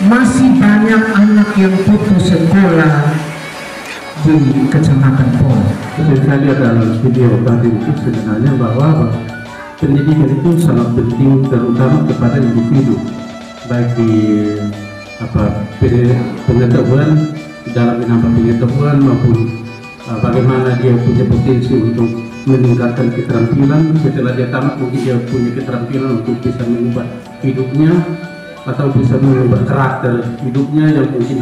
masih banyak anak yang putus sekolah di Kecamatan Pol. Saya lihat dalam video tadi itu sebenarnya bahwa pendidikan itu sangat penting, terutama kepada individu, baik di pengetahuan, dalam menambah pengetahuan maupun bagaimana dia punya potensi untuk meningkatkan keterampilan. Setelah dia tamat mungkin dia punya keterampilan untuk bisa mengubah hidupnya atau bisa mengubah karakter hidupnya yang mungkin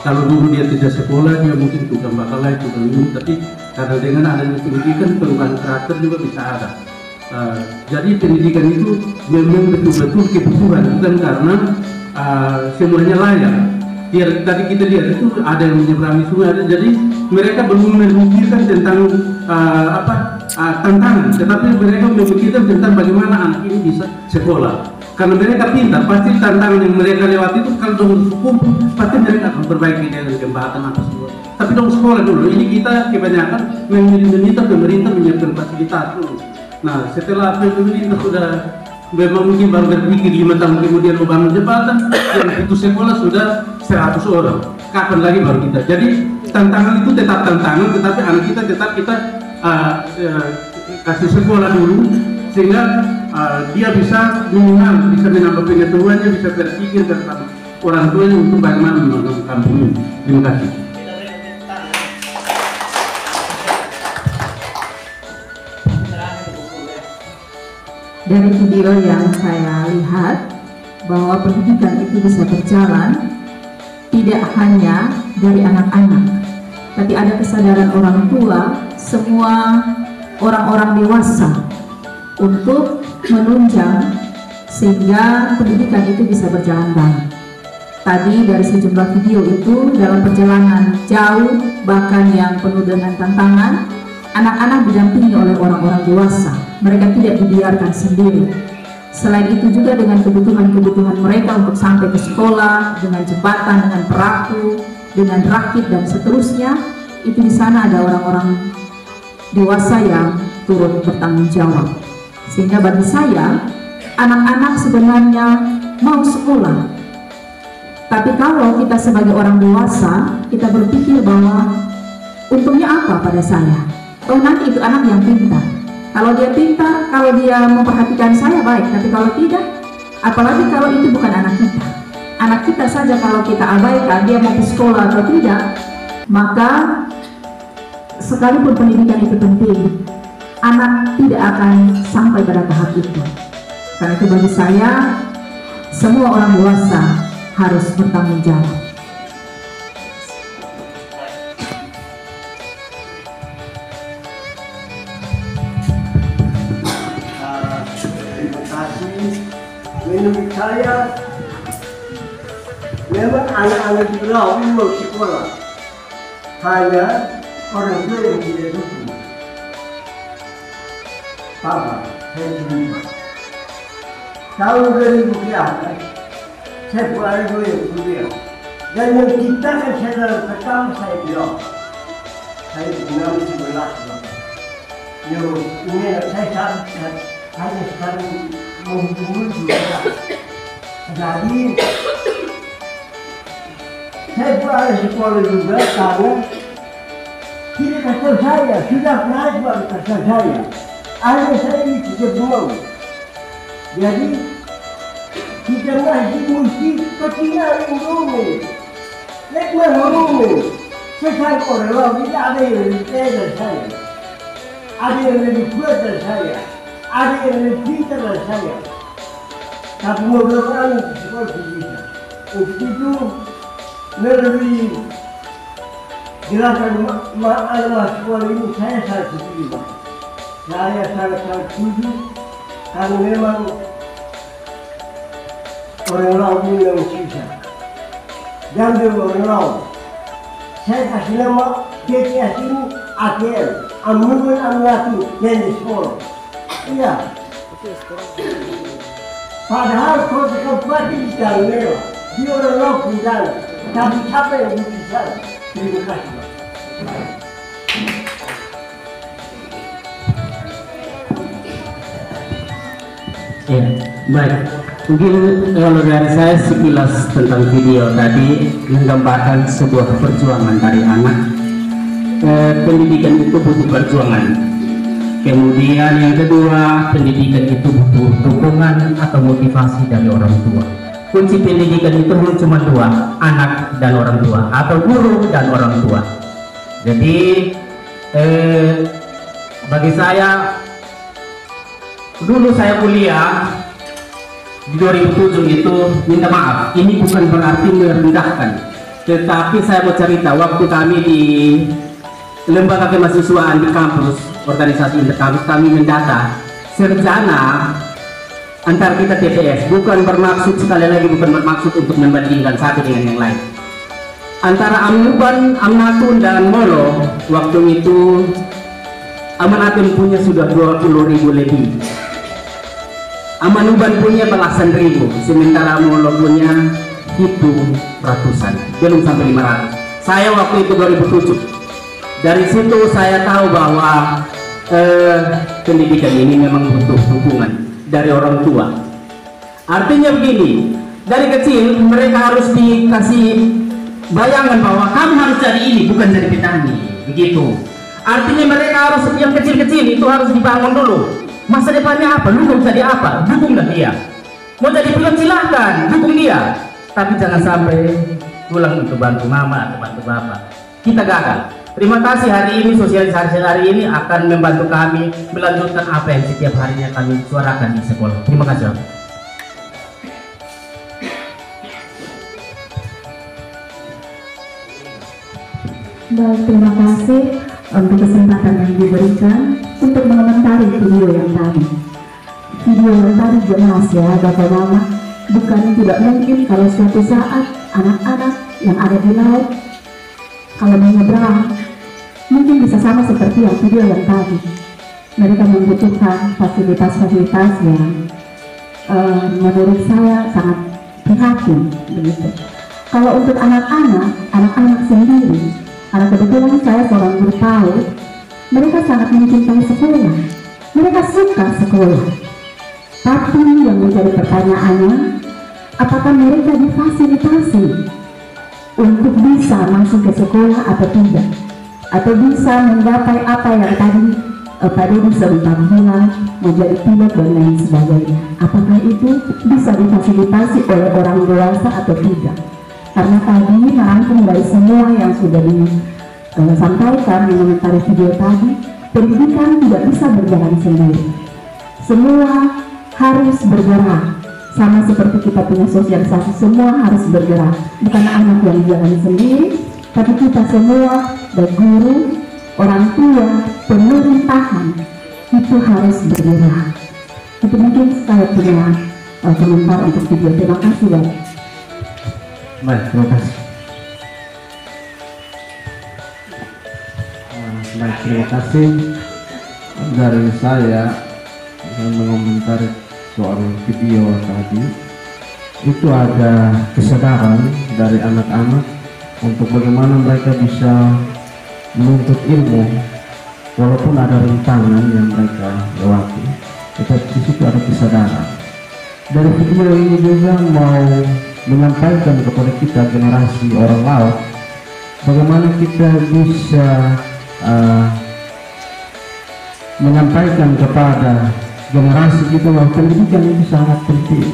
kalau dulu dia tidak sekolah dia mungkin tukang bakalai, tukang minum, tapi karena dengan adanya pendidikan perubahan karakter juga bisa ada. Jadi pendidikan itu memang betul-betul kebutuhan, bukan karena semuanya layak. Tadi kita lihat itu ada yang menyeberangi sungai, jadi mereka belum memikirkan tentang tantangan, tetapi mereka memikirkan tentang bagaimana anak ini bisa sekolah. Karena mereka pintar, pasti tantangan yang mereka lewati itu kalau dong hukum, pasti mereka akan perbaiki dengan jembatan apa semua. Tapi dong sekolah dulu, ini kita kebanyakan meminta pemerintah menyiapkan fasilitas dulu. Nah, setelah pemerintah sudah memang mungkin baru berpikir 5 tahun kemudian membangun jembatan, yang putus sekolah sudah 100 orang. Kapan lagi baru kita? Jadi tantangan itu tetap tantangan, tetapi anak kita tetap kita kasih sekolah dulu, sehingga dia bisa minimal bisa menambah pengetahuannya, bisa berpikir tentang orang tuanya untuk bagaimana membangun kampung ini. Terima kasih. Dari video yang saya lihat bahwa pendidikan itu bisa berjalan tidak hanya dari anak-anak, tapi ada kesadaran orang tua, semua orang-orang dewasa untuk menunjang sehingga pendidikan itu bisa berjalan baik. Tadi dari sejumlah video itu dalam perjalanan jauh bahkan yang penuh dengan tantangan, anak-anak didampingi oleh orang-orang dewasa. Mereka tidak dibiarkan sendiri. Selain itu juga dengan kebutuhan-kebutuhan mereka untuk sampai ke sekolah, dengan jembatan, dengan perahu, dengan rakit dan seterusnya, itu di sana ada orang-orang dewasa yang turut bertanggung jawab. Sehingga bagi saya, anak-anak sebenarnya mau sekolah. Tapi kalau kita sebagai orang dewasa, kita berpikir bahwa untungnya apa pada saya? Oh, nanti itu anak yang pintar. Kalau dia pintar, kalau dia memperhatikan saya baik, tapi kalau tidak, apalagi kalau itu bukan anak kita. Anak kita saja kalau kita abaikan, dia mau ke sekolah atau tidak, maka sekalipun pendidikan itu penting, anak tidak akan sampai pada tahap itu. Karena itu bagi saya, semua orang dewasa harus bertanggung jawab. Menurut saya, memang anak-anak di pulau ini mau sekolah, hanya orang tua yang tidak dukung. Papa, saya terima. Tahun 2011, saya pulang dulu yang kuliah. Dan yang kita kan saudara pertama saya bilang, saya bilang 11. Ini saya hanya sekarang menghubungi juga. Jadi saya pulang sekolah juga karena tidak kasih saya, sudah pelajar kasih saya. Anak saya ini tidak mau. Jadi kita masih mesti ketinggalan rumah. Lekman rumah. Sekarang orang tidak ada yang lebih dari saya. Ada yang lebih kuat dari saya. Ada yang lebih pintar dari saya. Tapi mudah-mudahan seperti itu. Untuk itu melalui gerakan anak sekolah ini saya sangat setuju. Saya sangat setuju karena memang orang laut ini yang susah. Jangan orang laut. Saya kasih nama KTS ini ATM, Amungun Amlati yang di sekolah. Iya. Padahal kota kabupaten di dalam mewah, di orang laut di dalam. Tapi siapa yang bisa? Terima kasih. Ya, baik. Mungkin kalau dari saya sekilas tentang video tadi menggambarkan sebuah perjuangan dari anak. Pendidikan itu butuh perjuangan. Kemudian yang kedua, pendidikan itu butuh dukungan atau motivasi dari orang tua. Kunci pendidikan itu cuma dua, anak dan orang tua, atau guru dan orang tua. Jadi bagi saya, dulu saya kuliah di 2007 itu, minta maaf, ini bukan berarti merendahkan, tetapi saya mau cerita waktu kami di lembaga kemahasiswaan di kampus, organisasi interkampus, kami mendata sarjana antar kita TPS, bukan bermaksud, sekali lagi bukan bermaksud untuk membandingkan satu dengan yang lain. Antara Amnuban, Amnatun dan Molo, waktu itu Amnatun punya sudah 20.000 lebih, Amanuban punya belasan ribu, sementara Molo punya hitung ratusan, belum sampai 500. Saya waktu itu 2007. Dari situ saya tahu bahwa pendidikan ini memang butuh dukungan dari orang tua. Artinya begini, dari kecil mereka harus dikasih bayangan bahwa kamu harus jadi ini, bukan jadi petani, begitu. Artinya mereka harus, yang kecil-kecil itu harus dibangun dulu. Masa depannya apa? Lu mau jadi apa? Dukunglah dia. Mau jadi pilot silahkan, dukung dia. Tapi jangan sampai pulang untuk bantu mama atau bantu bapak. Kita gagal. Terima kasih, hari ini sosialisasi hari ini akan membantu kami melanjutkan apa yang setiap harinya kami suarakan di sekolah. Terima kasih. Baik, terima kasih untuk kesempatan yang diberikan untuk mengomentari video yang tadi. Video yang tadi jelas ya, Bapak-Bapak, bukan tidak mungkin kalau suatu saat anak-anak yang ada di laut kalau menyeberang mungkin bisa sama seperti yang video yang tadi. Mereka membutuhkan fasilitas-fasilitas yang menurut saya sangat prihatin begitu. Kalau untuk anak-anak sendiri, karena kebetulan saya seorang guru PAUD, mereka sangat mencintai sekolah, mereka suka sekolah. Tapi yang menjadi pertanyaannya, apakah mereka difasilitasi untuk bisa masuk ke sekolah atau tidak, atau bisa menggapai apa yang tadi Pak Deddy sempat bilang, menjadi pilot dan lain sebagainya. Apakah itu bisa difasilitasi oleh orang dewasa atau tidak? Karena tadi merangkum dari semua yang sudah disampaikan mengomentari video tadi, pendidikan tidak bisa berjalan sendiri. Semua harus bergerak, sama seperti kita punya sosialisasi, semua harus bergerak. Bukan anak yang jalan sendiri, tapi kita semua, baik guru, orang tua, pemerintahan, itu harus bergerak. Itu mungkin saya punya komentar untuk video. Terima kasih, Pak. Baik, terima kasih. Baik, terima kasih dari saya yang mengomentari soal video tadi. Itu ada kesadaran dari anak-anak untuk bagaimana mereka bisa menuntut ilmu walaupun ada rintangan yang mereka lewati. Tetapi di situ ada kesadaran. Dari video ini juga mau menyampaikan kepada kita generasi orang laut, bagaimana kita bisa menyampaikan kepada generasi kita bahwa pendidikan itu sangat penting.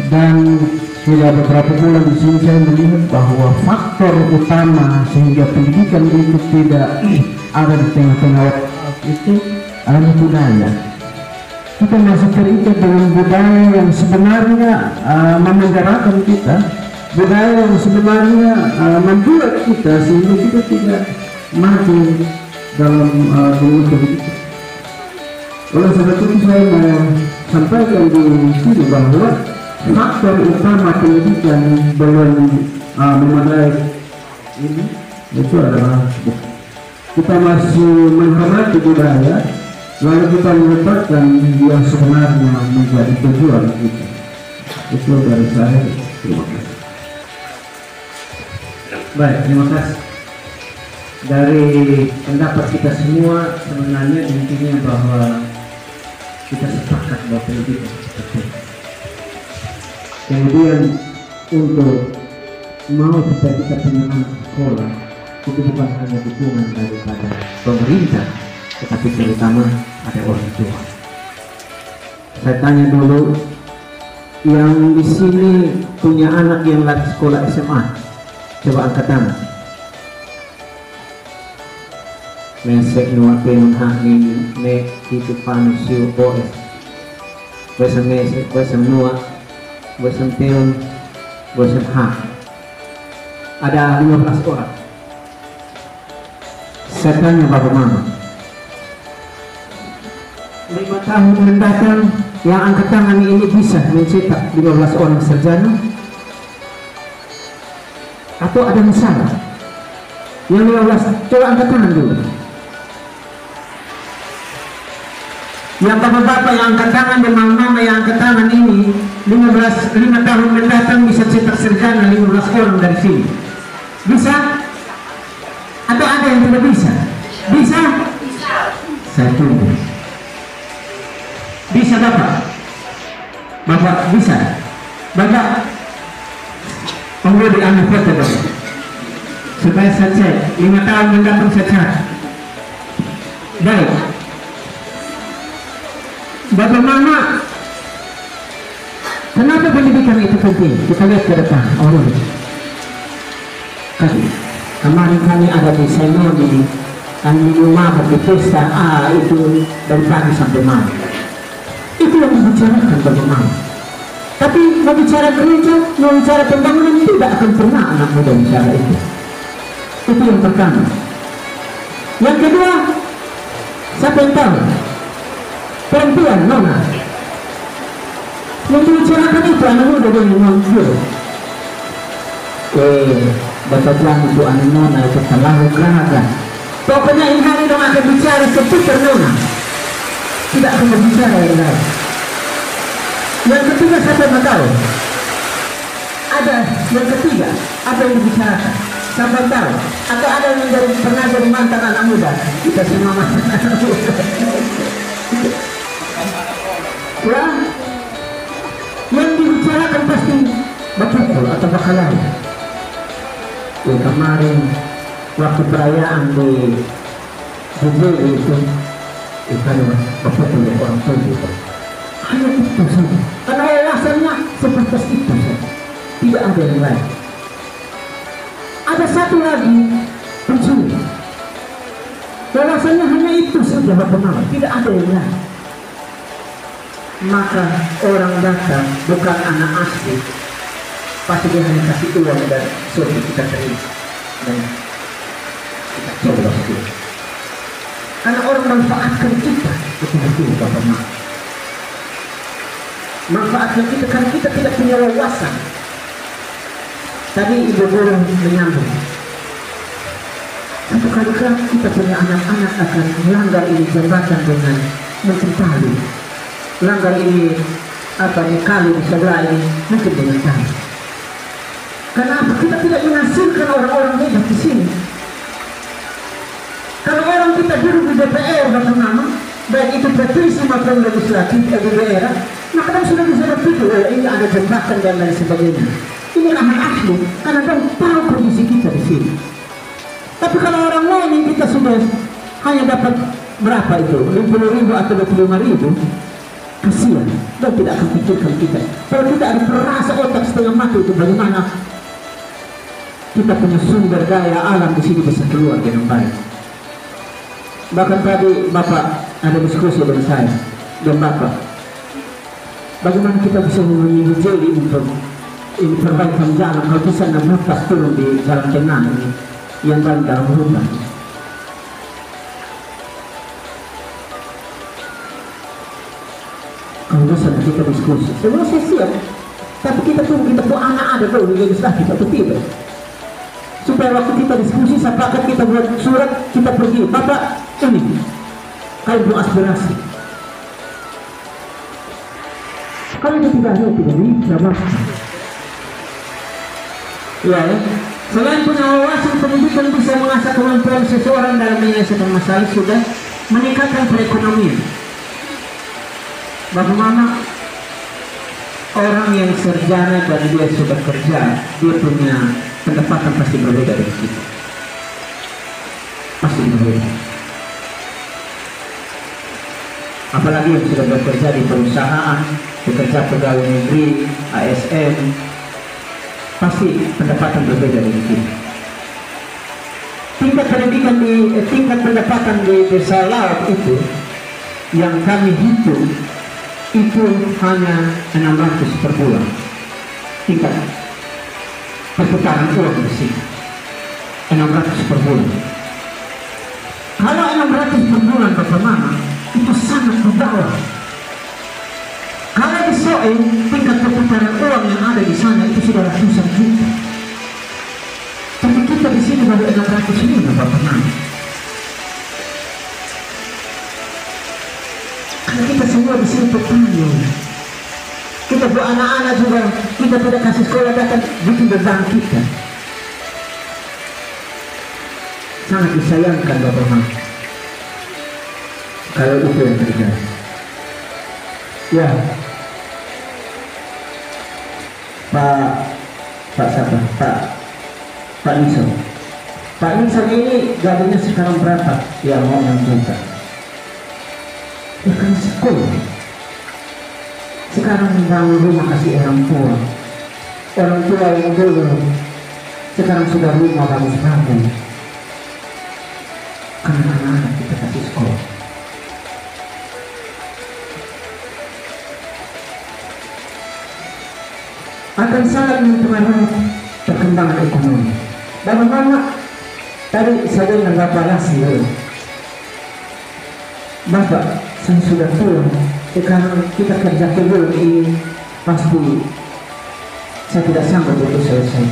Dan sudah beberapa bulan di sini saya melihat bahwa faktor utama sehingga pendidikan itu tidak ada di tengah-tengah itu adalah budaya. Kita masih terikat dengan budaya yang sebenarnya memenjarakan kita, budaya yang sebenarnya membuat kita sehingga kita tidak maju dalam dunia pendidikan. Oleh sebab itu saya mau sampaikan di sini bahwa faktor utama pendidikan belum memadai ini itu adalah kita masih menghormati budaya, lalu kita melupakan yang sebenarnya menjadi tujuan kita. Itu dari saya. Terima kasih. Baik, terima kasih. Dari pendapat kita semua sebenarnya intinya bahwa kita sepakat bahwa pendidikan seperti itu. Kemudian untuk mau supaya kita punya anak sekolah itu bukan hanya dukungan daripada pemerintah, tetapi terutama ada orang tua. Saya tanya dulu, yang di sini punya anak yang lagi sekolah SMA, coba angkat tangan. Mesek nuwa penun hangin ne itu panusiu boes. Besam mesek, besam nuwa, besam penun, besam hang. Ada 15 orang. Saya tanya bapak mama, 5 tahun mendatang yang angkat tangan ini bisa mencetak 15 orang sarjana? Atau ada masalah? Yang 15, coba angkat tangan dulu. Yang bapak-bapak yang angkat tangan dan mama-mama yang angkat tangan ini 5 tahun mendatang bisa cetak sarjana 15 orang dari sini. Bisa? Atau ada yang tidak bisa? Bisa? Bisa. Saya tunggu. Bisa Bapak? Bapak bisa? Bapak di ambil foto Bapak supaya saya cek 5 tahun mendatang saya cek. Baik Bapak Mama, kenapa pendidikan itu penting? Kita lihat ke depan. Kemarin kami ada di seremoni, kami rumah di pesta itu dari pagi sampai malam. Itu yang dibicarakan bagaimana. Tapi berbicara gereja, berbicara pembangunan tidak akan pernah anak muda bicara itu. Itu yang pertama. Yang kedua, siapa yang tahu? Perempuan, nona. Yang dibicarakan itu anak muda dan muncul. Baca Tuhan untuk anak nona itu terlalu geragan. Pokoknya ini hari dong akan bicara seputar nona. Tidak akan berbicara yang lain. Yang ketiga siapa yang tahu? Ada yang ketiga apa yang dibicarakan? Siapa yang tahu? Atau ada yang pernah jadi mantan anak muda? Kita semua mantan anak muda. Ya, yang dibicarakan pasti betul atau bakalan. Kemarin waktu perayaan di Juli itu betul orang tua. Hanya itu saja. Karena alasannya sebatas itu saja. Tidak ada yang lain. Ada satu lagi pencuri. Alasannya hanya itu saja Bapak Mama. Tidak ada yang lain. Maka orang datang bukan anak asli. Pasti dia hanya kasih uang dan suruh kita terima. Dan kita coba sedikit. Karena orang manfaatkan kita. Betul-betul Bapak Mama. Manfaatkan kita karena kita tidak punya wawasan. Tadi ibu guru menyambung. Satu kali kita punya anak-anak akan melanggar ini jembatan dengan mungkin tali. Langgar ini kali di sebelah ini mungkin dengan tali. Kenapa kita tidak menghasilkan orang-orang hebat di sini? Kalau orang kita duduk di DPR Bapak Mama, baik itu petisi maupun legislatif di daerah, maka kita sudah bisa berpikir ini ada jembatan dan lain sebagainya. Ini aman asli karena kita tahu kondisi kita di sini. Tapi kalau orang lain kita sudah hanya dapat berapa itu 50.000 atau 25.000, kasihan dan tidak akan pikirkan kita. Kalau kita ada perasa otak setengah mati itu bagaimana kita punya sumber daya alam di sini bisa keluar dengan baik. Bahkan tadi Bapak ada diskusi dengan saya dan Bapak, bagaimana kita bisa memenuhi jeli untuk ini perbaikan jalan kalau bisa 16 turun di jalan tengah ini yang paling dalam hutan. Kalau bisa kita diskusi, sebenarnya saya siap, tapi kita tunggu anak ada dulu di legislatif atau tidak, supaya waktu kita diskusi sepakat kita buat surat kita pergi Bapak ini kalau mau aspirasi. Kalau dia tidak ada tidak bisa Bapak. Ya, selain punya wawasan pendidikan bisa mengasah kemampuan seseorang dalam menyelesaikan masalah sudah meningkatkan perekonomian. bagaimana orang yang sarjana dan dia sudah kerja, dia punya pendapatan pasti berbeda dari kita. Pasti berbeda. Apalagi yang sudah bekerja di perusahaan, bekerja pegawai negeri, ASN, pasti pendapatan berbeda dari kita. Tingkat pendidikan tingkat pendapatan di desa laut itu yang kami hitung itu hanya 600 per bulan. Tingkat perputaran uang di sini 600 per bulan. Kalau 600 per bulan bagaimana? Itu sangat berdaulat. Kalau di Soe tingkat perputaran uang yang ada di sana itu sudah ratusan juta. Tapi kita di sini baru 600 ini nggak pernah. Karena kita semua di sini petani. Kita buat anak-anak juga, kita tidak kasih sekolah datang bikin beban kita. Sangat disayangkan Bapak Mama. Kalau itu yang terjadi. Ya, Pak Nison. Pak Nison ini gajinya sekarang berapa? Ya mau 6 juta. Ya kan sekolah. Sekarang membangun rumah kasih orang tua. Orang tua yang dulu sekarang sudah rumah bagus-bagus. Karena anak-anak kita kasih sekolah. Akan sangat mempengaruhi perkembangan ekonomi. Bagaimana tadi saya menganggap balasi Bapak, saya sudah tua. Sekarang kita kerja kebun ini pasti saya tidak sanggup untuk selesai.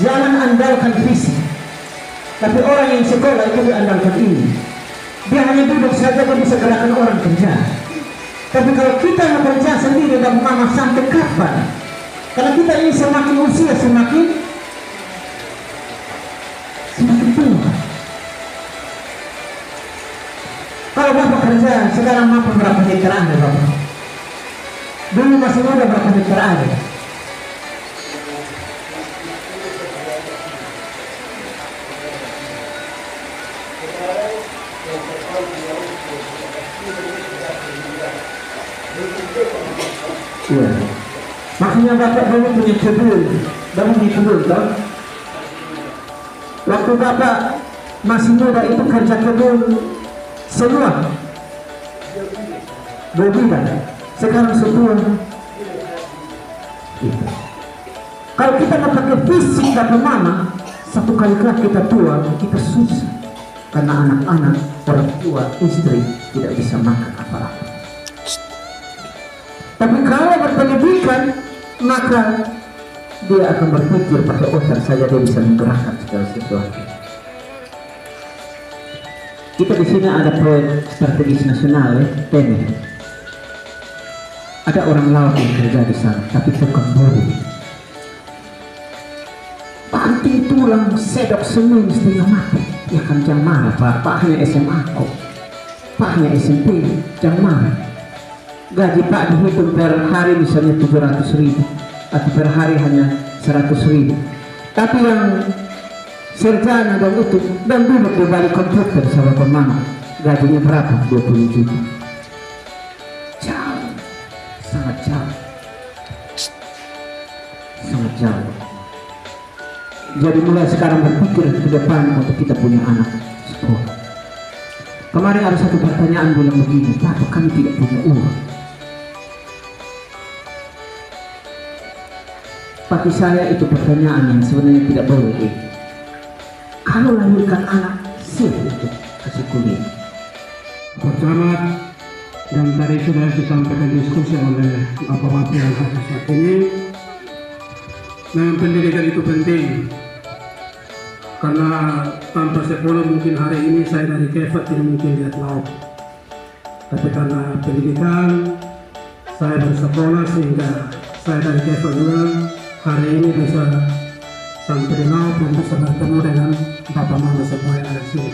Jangan andalkan fisik, tapi orang yang sekolah itu diandalkan ini. Dia hanya duduk saja dan bisa gerakan orang kerja. Tapi kalau kita yang kerja sendiri dan mama sampai kapan? Karena kita ini semakin usia semakin tua. Kalau Bapak kerja sekarang mampu berapa hektar Anda Bapak? Dulu masih muda berapa hektar Anda? Iya. Makanya Bapak dulu punya kebun, Bapak punya kebun kan? Waktu Bapak masih muda itu kerja kebun semua 2 bidang. Sekarang setua. Kalau kita nggak pakai fisik dan mama, satu kali kelak kita tua, kita susah. Karena anak-anak, orang tua, istri tidak bisa makan apa-apa. Tapi kalau berpendidikan, maka dia akan berpikir pakai otak saja, dia bisa menggerakkan segala sesuatu. Kita di sini ada proyek strategis nasional, TEMI. Ada orang laut yang kerja di sana, tapi bukan buruh. Banting tulang, sedok semen setengah mati. Ya kan jangan marah Pak hanya SMA kok. Pak hanya SMP, jangan marah. Gaji Pak dihitung per hari misalnya 700.000 atau per hari hanya 100.000. Tapi yang sarjana dan itu dan duduk di balik komputer sama pemana gajinya berapa? 20 juta. Jauh, sangat jauh, sangat jauh. Jadi mulai sekarang berpikir ke depan untuk kita punya anak sekolah. Kemarin ada satu pertanyaan bilang begini, Bapak kami tidak punya uang. Bagi saya itu pertanyaan yang sebenarnya tidak boleh. Kalau lahirkan anak, siap untuk kasih kuliah. Pertama, dan tadi sudah disampaikan diskusi oleh Bapak yang ada saat ini, memang pendidikan itu penting. Karena tanpa sekolah mungkin hari ini saya dari Kefat tidak mungkin lihat laut. Tapi karena pendidikan, saya bersekolah sehingga saya dari Kefat juga hari ini bisa sampai di laut dan bisa bertemu dengan Bapak Mama semua yang ada di sini.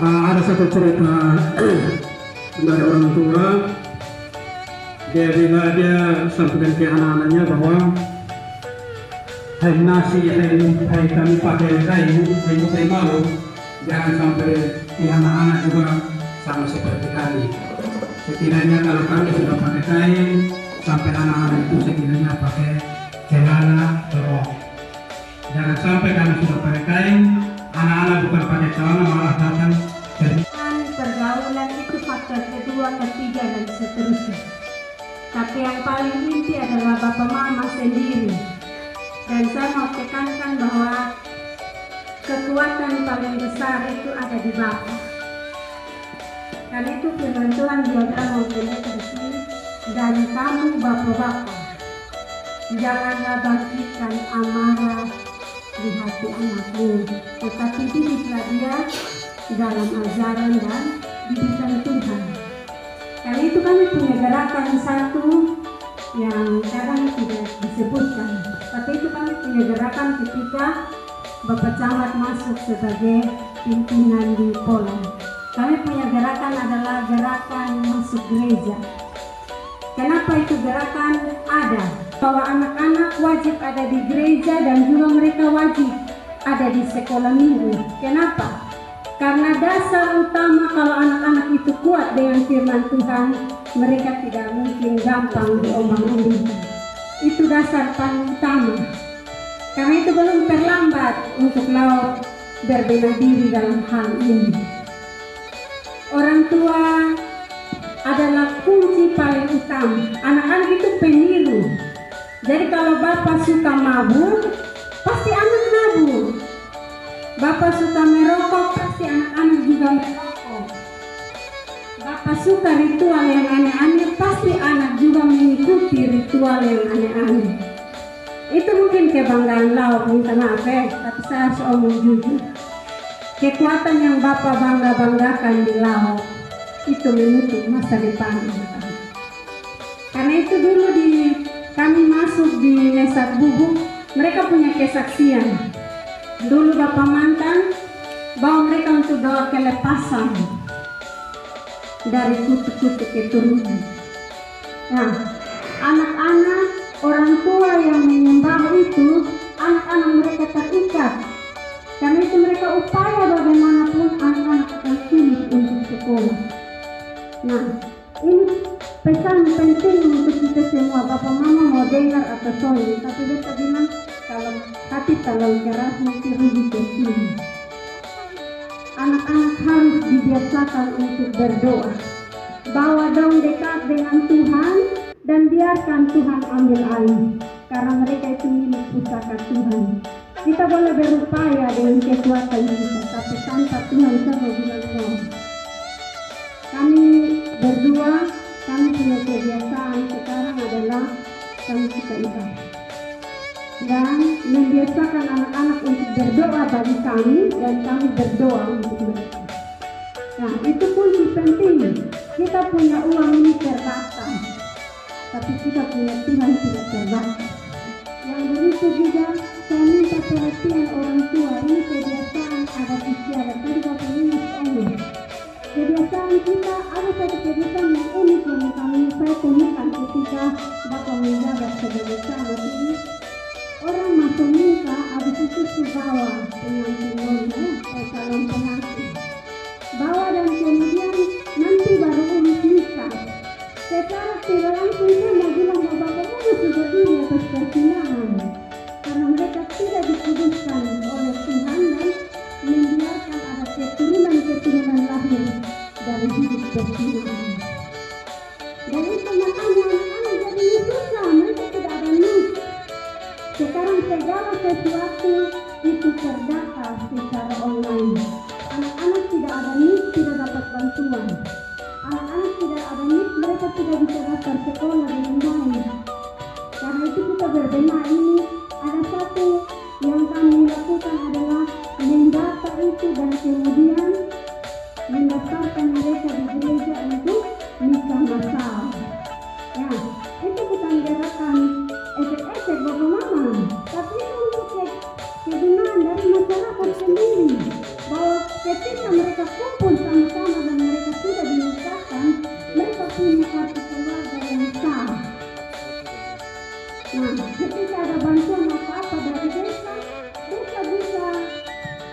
Ada satu cerita dari orang tua. Dia bila dia sampaikan ke anak-anaknya bahwa hai nasi, hai kami pakai hai malu, jangan sampai di anak-anak juga sama seperti kami. Setidaknya kalau kami sudah pakai kain, sampai anak-anak itu setidaknya pakai celana rok. Jangan sampai kami sudah pakai kain, anak-anak bukan pakai celana malah datang pergaulan itu faktor kedua, ketiga dan seterusnya. Tapi yang paling inti adalah bapak mama sendiri. Dan saya mau tekankan bahwa kekuatan paling besar itu ada di bapak. Karena itu firman Tuhan juga mau berikan di sini, dan kamu bapak-bapak, janganlah bangkitkan amarah di hati anakmu, tetapi didiklah dia dalam ajaran dan didikan Tuhan. Karena itu kami punya gerakan satu yang kadang tidak disebutkan, tapi itu kami punya gerakan ketika Bapak Camat masuk sebagai pimpinan di Poland. Kami punya gerakan adalah gerakan masuk gereja. Kenapa itu gerakan ada? Bahwa anak-anak wajib ada di gereja dan juga mereka wajib ada di sekolah minggu. Kenapa? Karena dasar utama kalau anak-anak itu kuat dengan firman Tuhan, mereka tidak mungkin gampang diombang-ambingkan. Itu dasar paling utama. Karena itu belum terlambat untuk Laut berbenah diri dalam hal ini. Orang tua adalah kunci paling utama. Anak-anak itu peniru. Jadi kalau bapak suka mabuk, pasti anak mabuk. Bapak suka merokok, pasti anak-anak juga merokok. Bapak suka ritual yang aneh-aneh, pasti anak juga mengikuti ritual yang aneh-aneh. Itu mungkin kebanggaan Laut, minta maaf tapi saya harus omong jujur. Kekuatan yang bapak bangga-banggakan di Laut itu menutup masa depan kita. Karena itu dulu kami masuk di Nesak Bubuk, mereka punya kesaksian. Dulu bapak mantan bawa mereka untuk bawa kelepasan dari kutu-kutu keturunan. Nah, anak-anak orang tua yang menyembah itu, anak-anak mereka terikat. Karena itu mereka upaya bagaimanapun anak-anak akan sulit untuk sekolah. Nah, ini pesan penting untuk kita semua. Bapak mama mau dengar atau sorry, tapi beta bilang kalau hati terlalu keras mesti rugi ke sini. Anak-anak harus dibiasakan untuk berdoa. Bawa dong dekat dengan Tuhan dan biarkan Tuhan ambil alih. Karena mereka itu milik pusaka Tuhan. Kita boleh berupaya dengan kekuatan kita, tapi tanpa Tuhan saya mau bilang no. Kami berdua, kami punya kebiasaan sekarang adalah kami suka ibadah. Dan membiasakan anak-anak untuk berdoa bagi kami dan kami berdoa untuk mereka. Nah, itu kunci penting. Kita punya uang ini terbatas, tapi kita punya Tuhan tidak terbatas. Yang begitu juga saya minta perhatian orang tua. Ini kebiasaan ada istiadat. Tadi Bapak Minus omong. Kebiasaan kita ada satu kebiasaan yang unik yang saya temukan ketika Bapak menjabat sebagai sahabat ini. Orang masuk minta, habis itu bawa pengantin calon pengantin. Bawa dan kemudian nanti baru urus nikah. Secara tidak langsung saya mau bilang bahwa Bapak Mama sudah diri atas persinyahan. Karena mereka tidak dikuduskan oleh Tuhan dan membiarkan ada keturunan-keturunan lahir dari hidup persinyahan. Dan itu makanya anak-anak jadi susah, mereka tidak ada nis. Sekarang segala sesuatu itu terdata secara online. Anak-anak tidak ada nis, tidak dapat bantuan. Anak-anak tidak ada nis, mereka tidak bisa daftar sekolah dengan baik. Karena itu kita berbenah ini. Ada satu yang kami lakukan adalah mendata itu dan kemudian mendaftarkan mereka di gereja untuk nikah massal. Ya, itu bukan gerakan efek-efek Bapak Mama, tapi itu untuk kegunaan dari masyarakat sendiri. Bahwa ketika mereka kumpul sama-sama dan mereka sudah dinikahkan, Nah, ketika ada bantuan apa-apa dari desa, desa bisa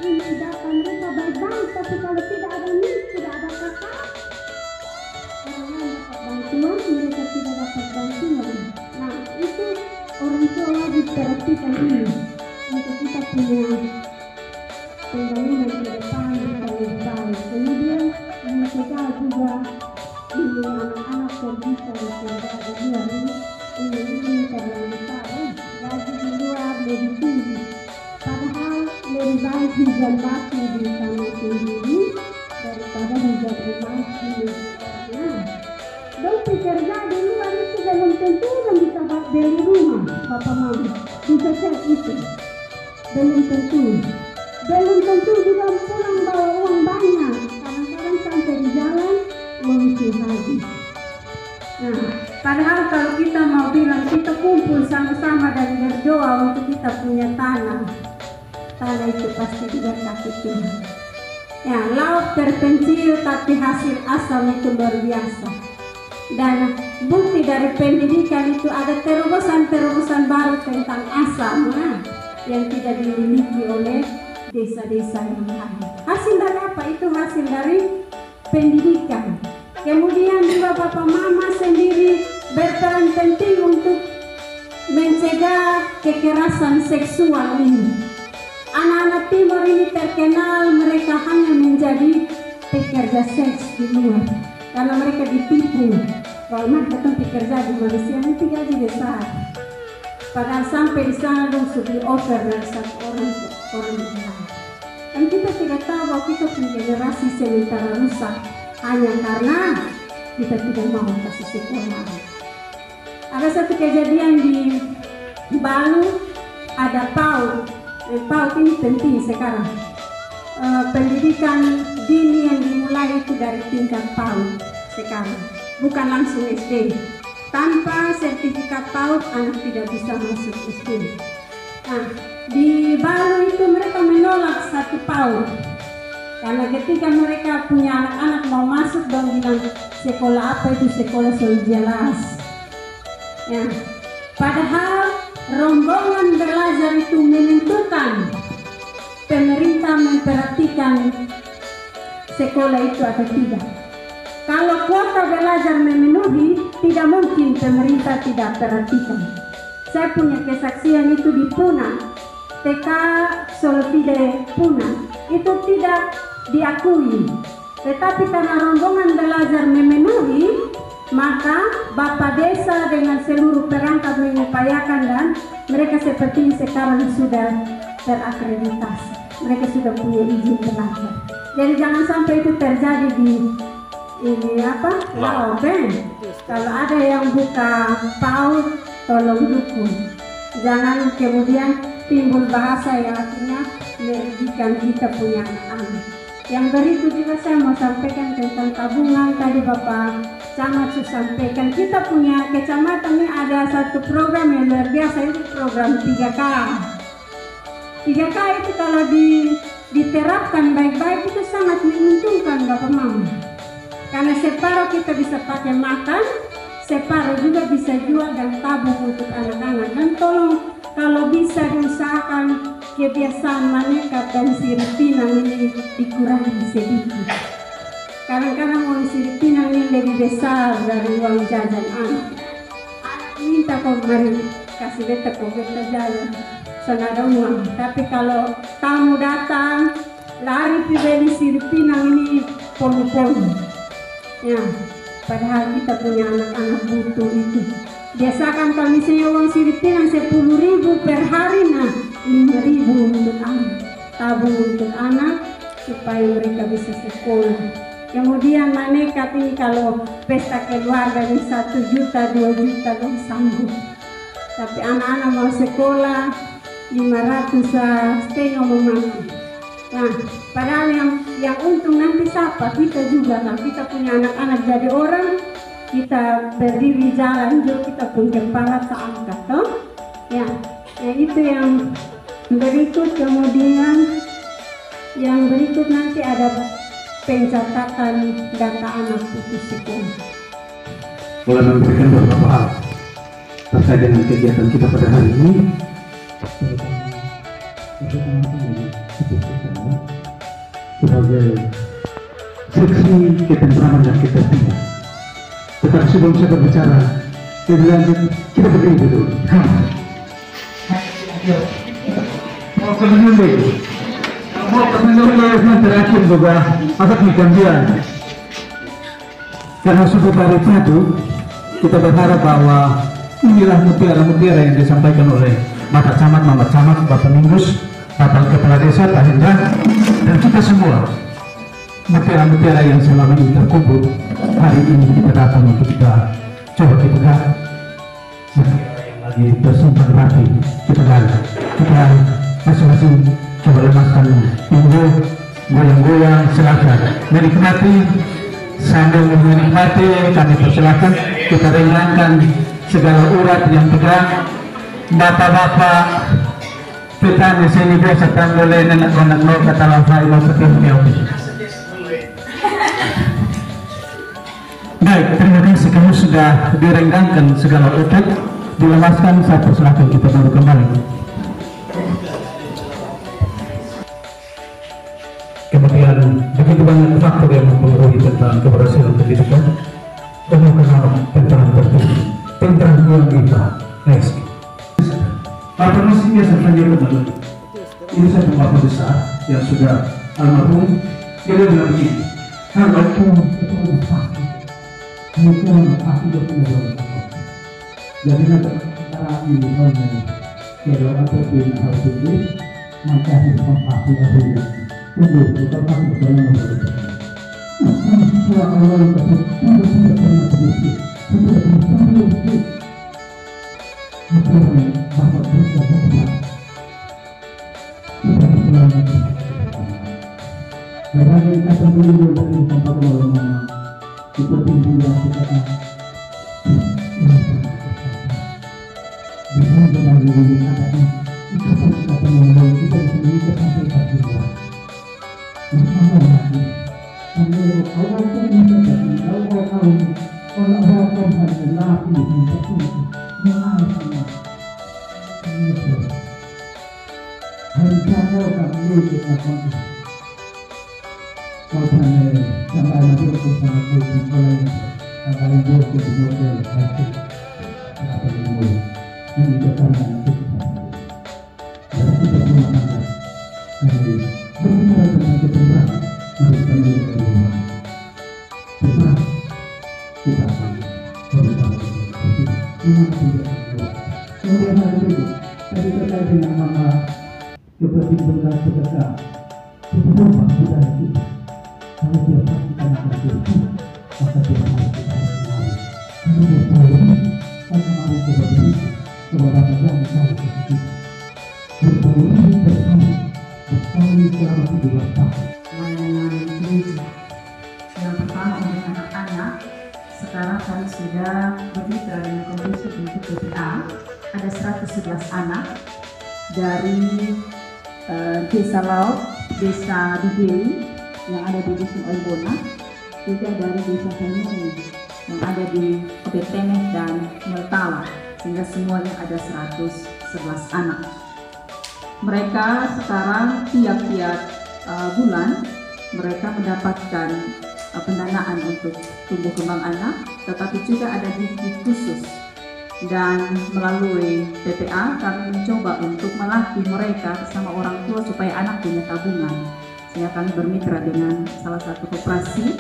ini datang mereka baik-baik, tapi kalau tidak ada nih, tidak ada kakak, orang lain dapat bantuan, mereka tidak dapat bantuan. Nah, itu orang tua wajib perhatikan ini untuk kita punya pembangunan ke depan yang lebih baik. Kemudian mencegah juga ini anak-anak terbuka dari luar ini terlalu tahu gaji di luar lebih tinggi, padahal lebih baik hujan batu di sana sendiri daripada hujan emas di luar. Dong pekerja di luar itu belum tentu yang bisa beli rumah, bapak mama bisa cek itu belum tentu juga pulang bawa uang banyak, kadang-kadang sampai di jalan mengisi habis. Nah, padahal kalau kita mau bilang kita kumpul sama-sama dan berdoa untuk kita punya tanah itu pasti diberkati Tuhan. Ya, laut terpencil tapi hasil asam itu luar biasa. Dan bukti dari pendidikan itu ada terobosan baru tentang asam yang tidak dimiliki oleh desa-desa yang lain. Hasil dari apa? Itu hasil dari pendidikan. Kemudian juga bapak mama sendiri berperan penting untuk mencegah kekerasan seksual ini. Anak-anak timur ini terkenal mereka hanya menjadi pekerja seks di luar karena mereka ditipu kalau mereka bekerja di Malaysia nanti gaji besar. Padahal sampai di sana dong sudah offer dari satu orang besar. Dan kita tidak tahu bahwa kita punya generasi sementara rusak hanya karena kita tidak mau kasih sekolah. Ada satu kejadian di Balu, ada PAUD. PAUD ini penting sekarang. Pendidikan dini yang dimulai itu dari tingkat PAUD sekarang, bukan langsung SD. Tanpa sertifikat PAUD anak tidak bisa masuk SD. Nah, di Balu itu mereka menolak satu PAUD karena ketika mereka punya anak-anak mau masuk dong bilang sekolah apa itu sekolah sudah jelas. Ya, padahal rombongan belajar itu menentukan pemerintah memperhatikan sekolah itu atau tidak. Kalau kuota belajar memenuhi, tidak mungkin pemerintah tidak perhatikan. Saya punya kesaksian itu di Puna, TK Solotide Puna, itu tidak diakui. Tetapi karena rombongan belajar memenuhi, maka Bapak Desa dengan seluruh perangkat mengupayakan dan mereka seperti sekarang sudah terakreditasi. Mereka sudah punya izin belajar. Jadi jangan sampai itu terjadi di Laut. Kalau ada yang buka PAUD, tolong dukung. Jangan kemudian timbul bahasa yang artinya merugikan kita punya anak-anak. Yang berikut juga saya mau sampaikan tentang tabungan. Tadi Bapak Camat sudah sampaikan, kita punya kecamatan ini ada satu program yang luar biasa, itu program 3K. 3K itu kalau diterapkan baik-baik itu sangat menguntungkan Bapak Mama. Karena separuh kita bisa pakai makan, separuh juga bisa jual dan tabung untuk anak-anak. Dan tolong kalau bisa diusahakan kebiasaan manekat dan sirip pinang ini dikurangi sedikit. Kadang-kadang uang sirip pinang ini lebih besar dari uang jajan anak. Anak minta kok mari kasih beta kok beta jalan, soalnya ada uang. Tapi kalau tamu datang, lari beli sirip pinang ini polu-polu. Ya, padahal kita punya anak-anak butuh itu. Biasakan kalau misalnya uang sirip pinang 10.000 per hari, nah 5.000 untuk anak, tabung untuk anak supaya mereka bisa sekolah. Kemudian manekat ini kalau pesta keluarga ini 1 juta 2 juta dong sanggup. Tapi anak-anak mau sekolah 500 setengah mau mati. Nah, padahal yang untung nanti siapa? Kita juga. Kalau kita punya anak-anak jadi orang, kita berdiri jalan juga kita pun kepala seangkat, toh? Ya, itu yang berikut. Kemudian yang berikut nanti ada pencatatan data anak putus sekolah. Mulai memberikan beberapa hal. terkait dengan kegiatan kita pada hari ini. Sebagai seksi ketentraman dan ketertiban. Tetapi sebelum saya berbicara lebih lanjut, kita berdiri dulu. Mau kemenangan terakhir juga akan digantian. Karena sudah dari itu, kita berharap bahwa inilah mutiara-mutiara yang disampaikan oleh Bapak Camat, Mama Camat, Bapak Minggus, Bapak Kepala Desa, Pak Hendra, dan kita semua. Mutiara-mutiara yang selama ini terkubur, hari ini kita datang untuk kita coba kita gali. Mutiara yang lagi tersimpan rapi, kita gali. Kita masing-masing coba lemaskan pinggul, goyang-goyang, silakan menikmati. Sambil menikmati, kami persilakan kita ringankan segala urat yang tegak. Bapak-bapak petani sini biasa tanggulai nenek-nenek mau kata lafai mau ketemu. Baik, terima kasih, kamu sudah direnggangkan segala otot, dilemaskan. Saya persilakan kita baru kembali. Kemudian begitu banyak faktor yang mempengaruhi tentang keberhasilan pendidikan, dan tentang tertutup, tentang kita. Next. Pak Permisi biasa panggil kembali. Ini satu bapak besar yang sudah almarhum. Dia bilang begini, kalau itu pasti, mungkin pasti dia punya beberapa. Jadi nanti cara ini kalau ataupun harus tulis, maka sistem pasti ada. Tunggu, kita pasti dalam membaca. Semua orang yang tidak pernah sedikit, tidak pernah sedikit. Mungkin bapak bisa berbuat. Kita berbuat. Berbagai kata beliau dari tempat ulama, kita tinggal yang kita dengan berbagai kata ini, kita pasti akan membawa kita sendiri ke sampai kita. Bersama lagi, menurut Allah pun menjadi Allah kaum orang kaum adalah itu mengalami hari kamu kami dengan kami kalau sampai nanti untuk sangat baik mulai akan buat jadi model pasti apa yang ini kita nanti kita mengatakan dari berbicara tentang ketentraman, mari kita melihat rumah. Tentrang, kita akan berbicara tentang ketentraman. Kemudian hari ini, tadi terkait dengan mama seperti berkata, kita rumah budaya kita. Kalau dia pasti akan berjudi, maka dia harus kita mengenali. Kalau dia tahu ini, maka mari kita beri kepada kita misalnya seperti itu. Berpuluh bersama. Layanan gereja. Yang pertama untuk anak-anak, sekarang kami sudah bermitra dengan komisi untuk PPA. Ada 111 anak dari Desa Laut, Desa Bideli yang ada di Dusun Oibona, juga dari Desa Kainuni yang ada di Obeteneh dan Meltala, sehingga semuanya ada 111 anak. Mereka sekarang tiap-tiap bulan mereka mendapatkan pendanaan untuk tumbuh kembang anak, tetapi juga ada didik khusus. Dan melalui PPA kami mencoba untuk melatih mereka bersama orang tua supaya anak punya tabungan. Sehingga kami bermitra dengan salah satu koperasi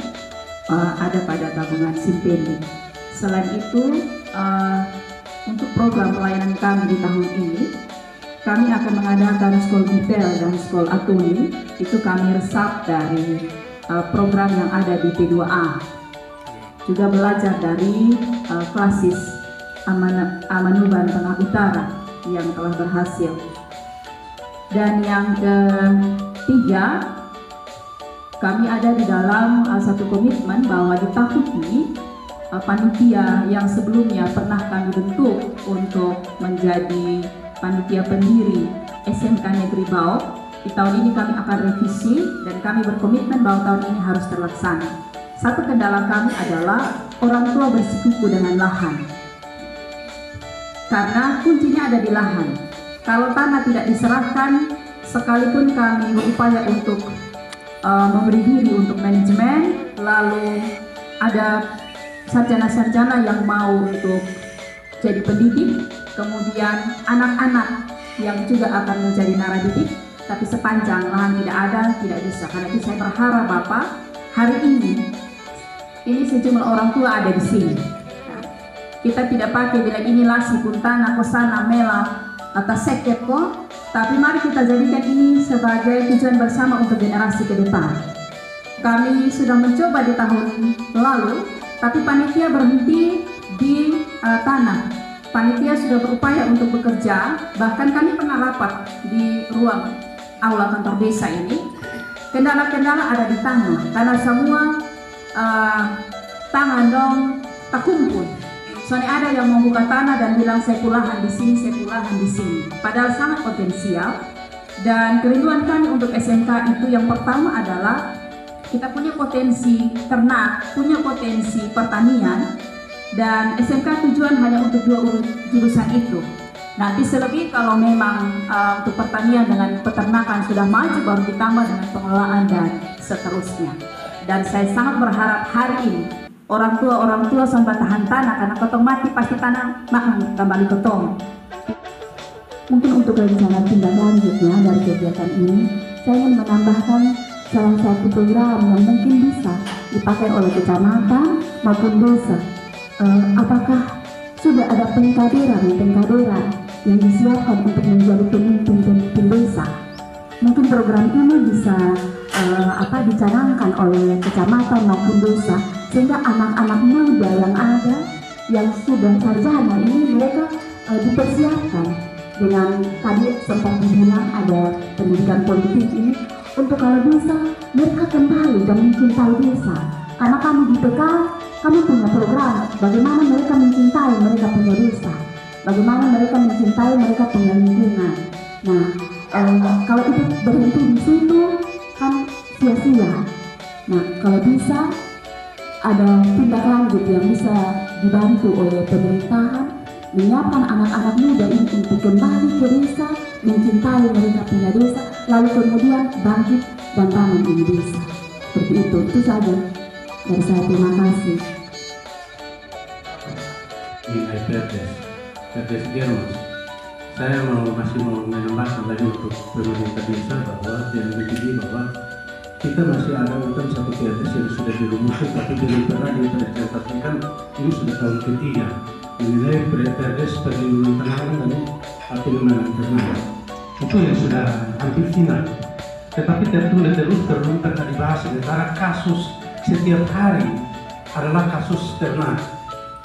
ada pada tabungan Simpeni. Selain itu, untuk program pelayanan kami di tahun ini, kami akan mengadakan skol detail dan skol atuni. Itu kami resap dari program yang ada di P2A. Juga belajar dari klasis Amanuban Tengah Utara yang telah berhasil. Dan yang ketiga, kami ada di dalam satu komitmen bahwa di tahun ini panitia yang sebelumnya pernah kami bentuk untuk menjadi panitia pendiri SMK Negeri Bau, di tahun ini kami akan revisi dan kami berkomitmen bahwa tahun ini harus terlaksana. Satu kendala kami adalah orang tua bersikuku dengan lahan. karena kuncinya ada di lahan. Kalau tanah tidak diserahkan, sekalipun kami berupaya untuk memberi diri untuk manajemen, lalu ada sarjana-sarjana yang mau untuk jadi pendidik, kemudian anak-anak yang juga akan menjadi naradidik, tapi sepanjang lahan tidak ada, tidak bisa. Karena itu saya berharap Bapak, hari ini sejumlah orang tua ada di sini. Kita tidak pakai bilang inilah si puntana, kosana, mela, atau sekeko, tapi mari kita jadikan ini sebagai tujuan bersama untuk generasi ke depan. Kami sudah mencoba di tahun lalu, tapi panitia berhenti di tanah. Panitia sudah berupaya untuk bekerja, bahkan kami pernah rapat di ruang aula kantor desa ini. Kendala-kendala ada di tanah, karena semua tangan dong tak kumpul. Soalnya ada yang membuka tanah dan bilang saya pulahan di sini, saya pulahan di sini. Padahal sangat potensial. Dan kerinduan kami untuk SMK itu yang pertama adalah kita punya potensi ternak, punya potensi pertanian, dan SMK tujuan hanya untuk 2 jurusan itu. Nanti selebih kalau memang untuk pertanian dengan peternakan sudah maju, baru ditambah dengan pengelolaan dan seterusnya. Dan saya sangat berharap hari ini orang tua sampai tahan tanah, karena ketong mati pasti tanah makan kembali ketong. Mungkin untuk rencana tindak lanjutnya dari kegiatan ini, saya ingin menambahkan salah satu program yang mungkin bisa dipakai oleh kecamatan maupun desa. Apakah sudah ada pengkaderan yang disiapkan untuk menjadi pemimpin desa? Mungkin program ini bisa dicanangkan oleh kecamatan maupun desa, sehingga anak-anak muda yang ada yang sudah sarjana ini mereka dipersiapkan dengan tadi sempat dibilang ada pendidikan politik ini, untuk kalau bisa mereka kembali dan mencintai desa. Karena kami di PK, kami punya program bagaimana mereka mencintai mereka punya desa, bagaimana mereka mencintai mereka punya lingkungan. Nah, kalau itu berhenti di situ kan sia-sia. Nah, kalau bisa ada tindak lanjut yang bisa dibantu oleh pemerintahan, menyiapkan anak-anak muda ini untuk kembali ke desa, mencintai mereka punya desa, lalu kemudian bangkit dan bangun di desa. Seperti itu saja dari saya. Terima kasih. Perdes Germas, saya masih mau menambahkan lagi untuk pemerintah desa bahwa yang begini bahwa kita masih ada hutan satu PRDS yang sudah dirumuskan tapi belum pernah diimplementasikan. Ini sudah tahun ketiga mengenai PRDS perlindungan tanaman dan pengembangan ternak. Itu yang sudah hampir final. Tetapi terus terus dibahas antara kasus setiap hari adalah kasus ternak.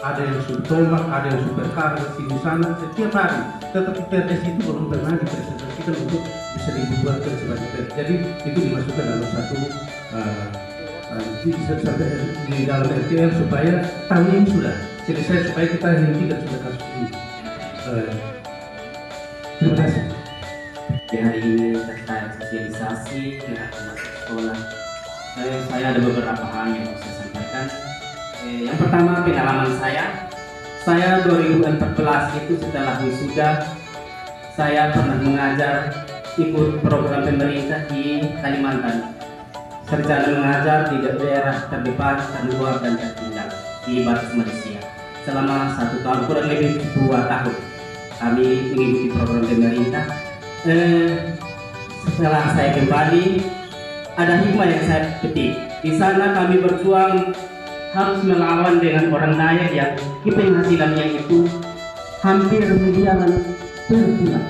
Ada yang subtomak, ada yang superkar, di sana setiap hari. Tetapi PRDS itu belum pernah dipresentasikan untuk bisa dibuatkan sebagai PRDS. Jadi itu dimasukkan dalam satu di dalam RTL supaya tahun ini sudah selesai, supaya kita hentikan sudah kasus ini. Terima kasih. Di hari ini terkait sosialisasi dengan anak sekolah, saya ada beberapa hal yang mau saya sampaikan. Yang pertama, pengalaman saya 2014 itu setelah wisuda, saya pernah mengajar ikut program pemerintah di Kalimantan, sarjana mengajar di daerah terdepan, terluar dan tertinggal di batas Malaysia selama 1 tahun, kurang lebih 2 tahun kami mengikuti program pemerintah. Setelah saya kembali, ada hikmah yang saya petik. Di sana kami berjuang harus melawan dengan orang Dayak yang penghasilannya itu hampir miliaran per bulan.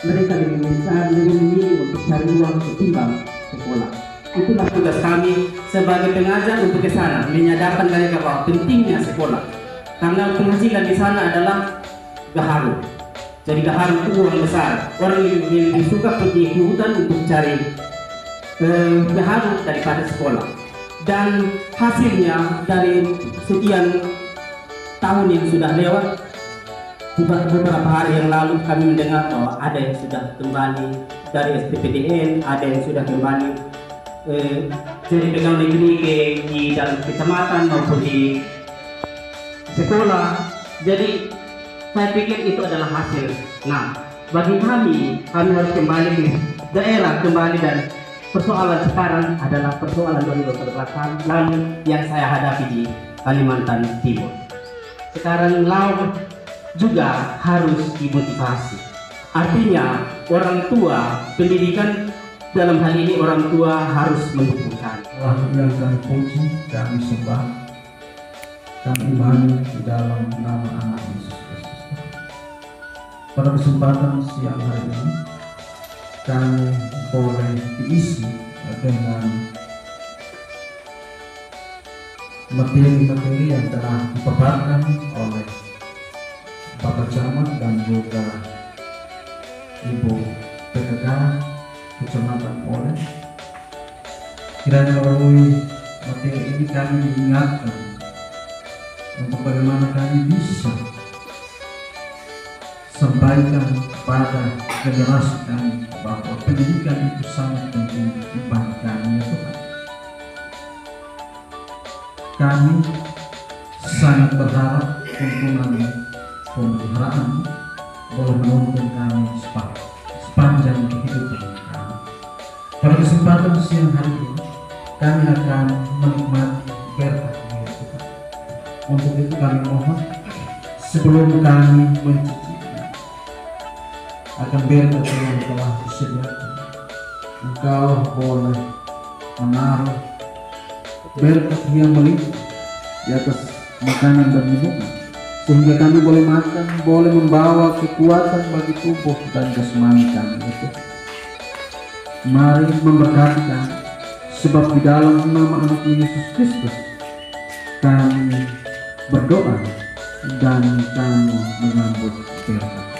Mereka lebih memilih untuk cari uang ketimbang sekolah. Itulah tugas kami sebagai pengajar untuk ke sana, menyadarkan mereka bahwa pentingnya sekolah. Karena penghasilan di sana adalah gaharu. Jadi gaharu itu uang besar. Orang lebih suka pergi ke hutan untuk cari gaharu daripada sekolah. Dan hasilnya dari sekian tahun yang sudah lewat, beberapa hari yang lalu kami mendengar bahwa ada yang sudah kembali dari STPDN, ada yang sudah kembali jadi pegawai negeri di dalam kecamatan maupun di sekolah. Jadi Saya pikir itu adalah hasil. Nah, bagi kami harus kembali di daerah kembali, dan persoalan sekarang adalah persoalan 2018 yang saya hadapi di Kalimantan Timur. Sekarang laut juga harus dimotivasi. Artinya orang tua, pendidikan dalam hal ini orang tua harus mendukung kami. Allah yang kami puji, kami sembah, kami imani di dalam nama anak Yesus Kristus. Pada kesempatan siang hari ini kami boleh diisi dengan materi-materi yang telah dipaparkan oleh Bapak Camat dan juga Ibu PKK Kecamatan Polres. Kiranya melalui materi ini kami diingatkan untuk bagaimana kami bisa sampaikan kepada generasi kami bahwa pendidikan itu sangat penting bagi kami, ya Tuhan. Kami sangat berharap tuntunan pemeliharaan boleh menuntun kami sepanjang kehidupan kami. Pada kesempatan siang hari ini kami akan menikmati berkat dari Tuhan. Untuk itu kami mohon, sebelum kami mencicipi akan berkat yang telah disediakan, engkau boleh menaruh berkat yang melimpah di atas makanan dan minuman, sehingga kami boleh makan, boleh membawa kekuatan bagi tubuh dan jasmani kami itu. Mari memberkati kami, sebab di dalam nama anak Yesus Kristus kami berdoa dan kami menyambut berkat.